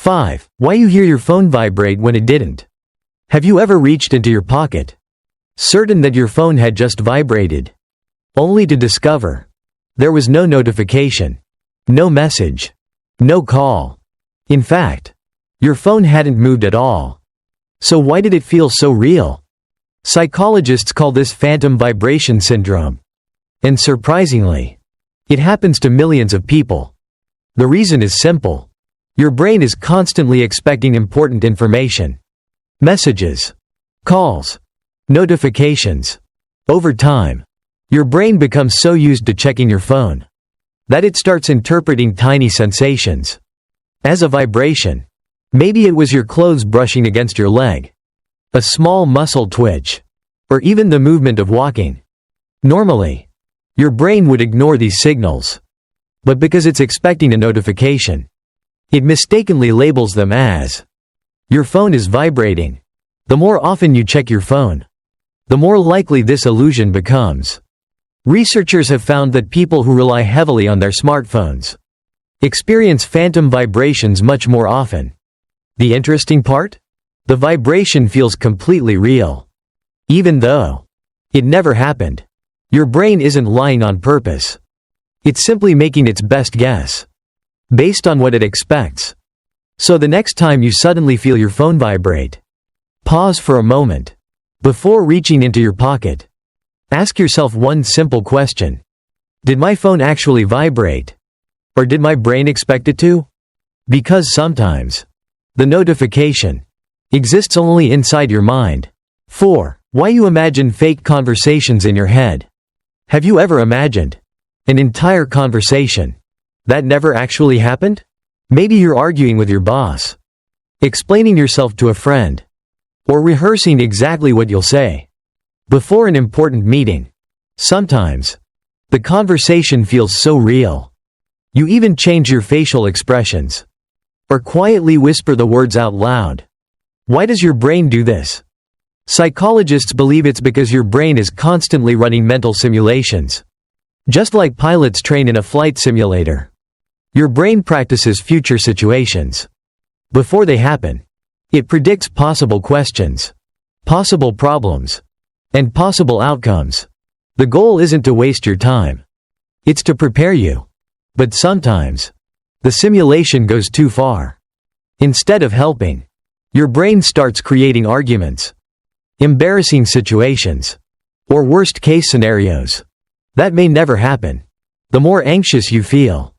5. Why you hear your phone vibrate when it didn't. Have you ever reached into your pocket, certain that your phone had just vibrated, only to discover there was no notification, no message, no call? In fact, your phone hadn't moved at all. So why did it feel so real? Psychologists call this phantom vibration syndrome. And surprisingly, it happens to millions of people. The reason is simple. Your brain is constantly expecting important information. Messages, calls, notifications. Over time, your brain becomes so used to checking your phone that it starts interpreting tiny sensations as a vibration. Maybe it was your clothes brushing against your leg, a small muscle twitch, or even the movement of walking. Normally, your brain would ignore these signals. But because it's expecting a notification, it mistakenly labels them as your phone is vibrating. The more often you check your phone, the more likely this illusion becomes. Researchers have found that people who rely heavily on their smartphones experience phantom vibrations much more often. The interesting part? The vibration feels completely real. Even though it never happened. Your brain isn't lying on purpose. It's simply making its best guess, based on what it expects. So the next time you suddenly feel your phone vibrate, pause for a moment. Before reaching into your pocket, ask yourself one simple question. Did my phone actually vibrate? Or did my brain expect it to? Because sometimes the notification exists only inside your mind. 4. Why you imagine fake conversations in your head. Have you ever imagined an entire conversation that never actually happened? Maybe you're arguing with your boss, explaining yourself to a friend, or rehearsing exactly what you'll say before an important meeting. Sometimes the conversation feels so real, you even change your facial expressions, or quietly whisper the words out loud. Why does your brain do this? Psychologists believe it's because your brain is constantly running mental simulations. Just like pilots train in a flight simulator, your brain practices future situations. Before they happen, it predicts possible questions, possible problems, and possible outcomes. The goal isn't to waste your time. It's to prepare you. But sometimes, the simulation goes too far. Instead of helping, your brain starts creating arguments, embarrassing situations, or worst-case scenarios that may never happen. The more anxious you feel,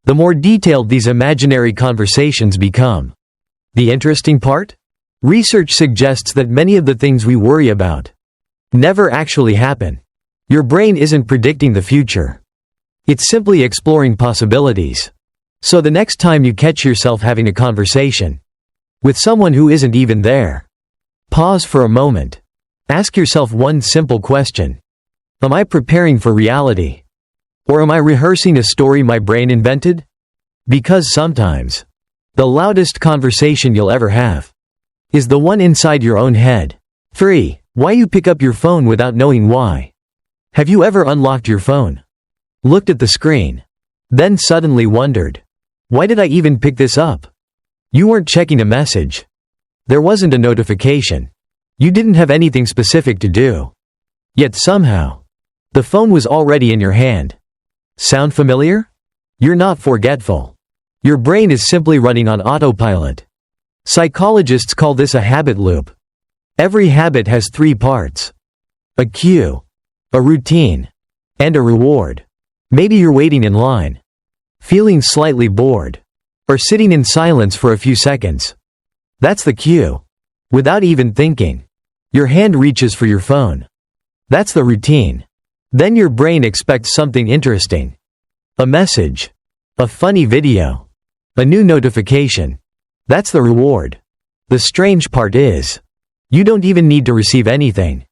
the more detailed these imaginary conversations become. The interesting part? Research suggests that many of the things we worry about never actually happen. Your brain isn't predicting the future. It's simply exploring possibilities. So the next time you catch yourself having a conversation with someone who isn't even there, pause for a moment. Ask yourself one simple question. Am I preparing for reality? Or am I rehearsing a story my brain invented? Because sometimes, the loudest conversation you'll ever have is the one inside your own head. 3. Why you pick up your phone without knowing why. Have you ever unlocked your phone, looked at the screen, then suddenly wondered, why did I even pick this up? You weren't checking a message. There wasn't a notification. You didn't have anything specific to do. Yet somehow, the phone was already in your hand. Sound familiar? You're not forgetful. Your brain is simply running on autopilot. Psychologists call this a habit loop. Every habit has 3 parts: a cue, a routine, and a reward. Maybe you're waiting in line, feeling slightly bored, or sitting in silence for a few seconds. That's the cue. Without even thinking, your hand reaches for your phone. That's the routine. Then your brain expects something interesting. A message, a funny video, a new notification. That's the reward. The strange part is, you don't even need to receive anything.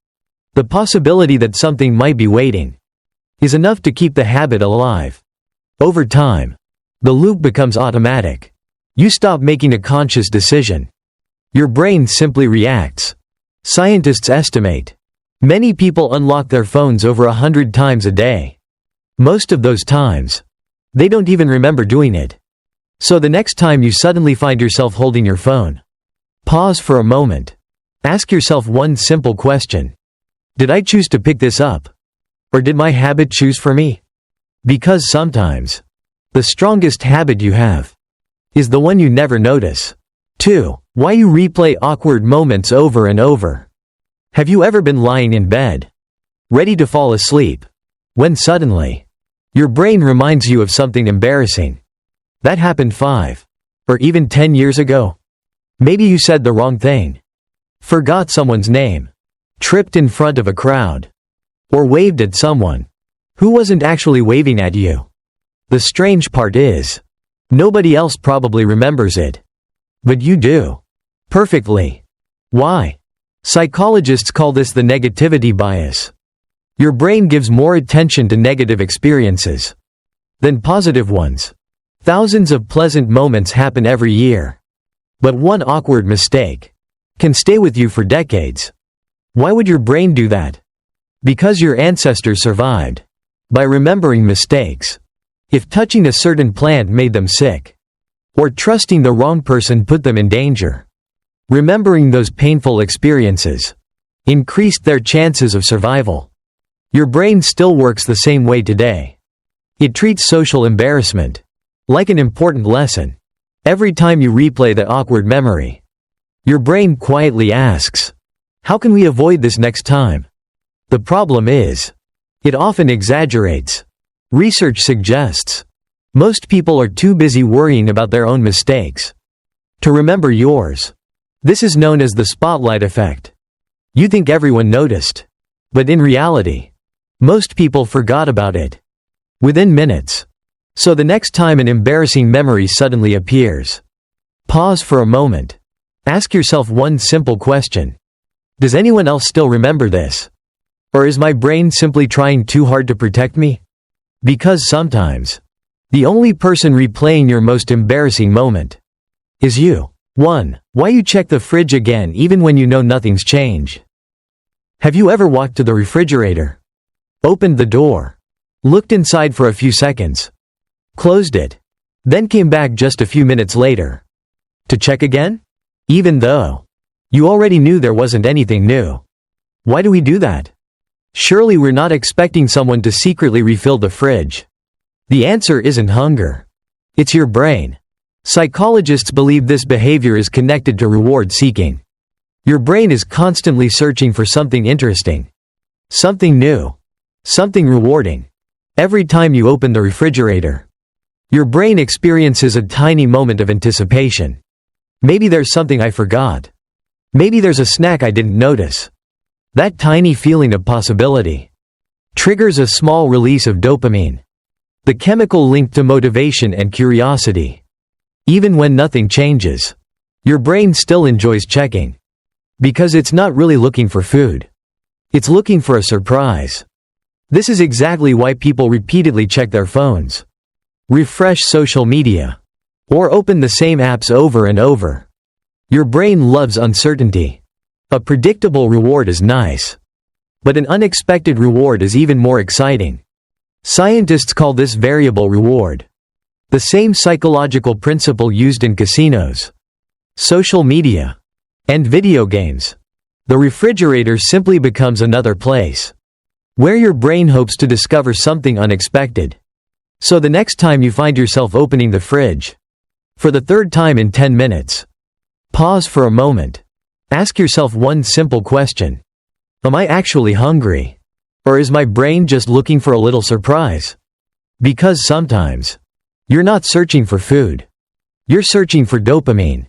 The possibility that something might be waiting is enough to keep the habit alive. Over time, the loop becomes automatic. You stop making a conscious decision. Your brain simply reacts. Scientists estimate many people unlock their phones over 100 times a day. Most of those times, they don't even remember doing it. So the next time you suddenly find yourself holding your phone, pause for a moment. Ask yourself one simple question. Did I choose to pick this up? Or did my habit choose for me? Because sometimes, the strongest habit you have is the one you never notice. 2. Why you replay awkward moments over and over. Have you ever been lying in bed, ready to fall asleep, when suddenly, your brain reminds you of something embarrassing that happened 5 or even 10 years ago? Maybe you said the wrong thing, forgot someone's name, tripped in front of a crowd, or waved at someone who wasn't actually waving at you. The strange part is, nobody else probably remembers it. But you do. Perfectly. Why? Psychologists call this the negativity bias. Your brain gives more attention to negative experiences than positive ones. Thousands of pleasant moments happen every year. But one awkward mistake can stay with you for decades. Why would your brain do that? Because your ancestors survived by remembering mistakes. If touching a certain plant made them sick, or trusting the wrong person put them in danger, remembering those painful experiences increased their chances of survival. Your brain still works the same way today. It treats social embarrassment like an important lesson. Every time you replay that awkward memory, your brain quietly asks, how can we avoid this next time? The problem is, it often exaggerates. Research suggests most people are too busy worrying about their own mistakes to remember yours. This is known as the spotlight effect. You think everyone noticed, but in reality, most people forgot about it within minutes. So the next time an embarrassing memory suddenly appears, pause for a moment. Ask yourself one simple question. Does anyone else still remember this? Or is my brain simply trying too hard to protect me? Because sometimes, the only person replaying your most embarrassing moment is you. 1. Why you check the fridge again even when you know nothing's changed. Have you ever walked to the refrigerator, opened the door, looked inside for a few seconds, closed it, then came back just a few minutes later to check again? Even though you already knew there wasn't anything new. Why do we do that? Surely we're not expecting someone to secretly refill the fridge. The answer isn't hunger. It's your brain. Psychologists believe this behavior is connected to reward seeking. Your brain is constantly searching for something interesting, something new, something rewarding. Every time you open the refrigerator, your brain experiences a tiny moment of anticipation. Maybe there's something I forgot. Maybe there's a snack I didn't notice. That tiny feeling of possibility triggers a small release of dopamine, the chemical linked to motivation and curiosity. Even when nothing changes, your brain still enjoys checking. Because it's not really looking for food. It's looking for a surprise. This is exactly why people repeatedly check their phones, refresh social media, or open the same apps over and over. Your brain loves uncertainty. A predictable reward is nice, but an unexpected reward is even more exciting. Scientists call this variable reward. The same psychological principle used in casinos, social media, and video games. The refrigerator simply becomes another place where your brain hopes to discover something unexpected. So the next time you find yourself opening the fridge for the third time in 10 minutes, pause for a moment. Ask yourself one simple question. Am I actually hungry? Or is my brain just looking for a little surprise? Because sometimes, you're not searching for food. You're searching for dopamine.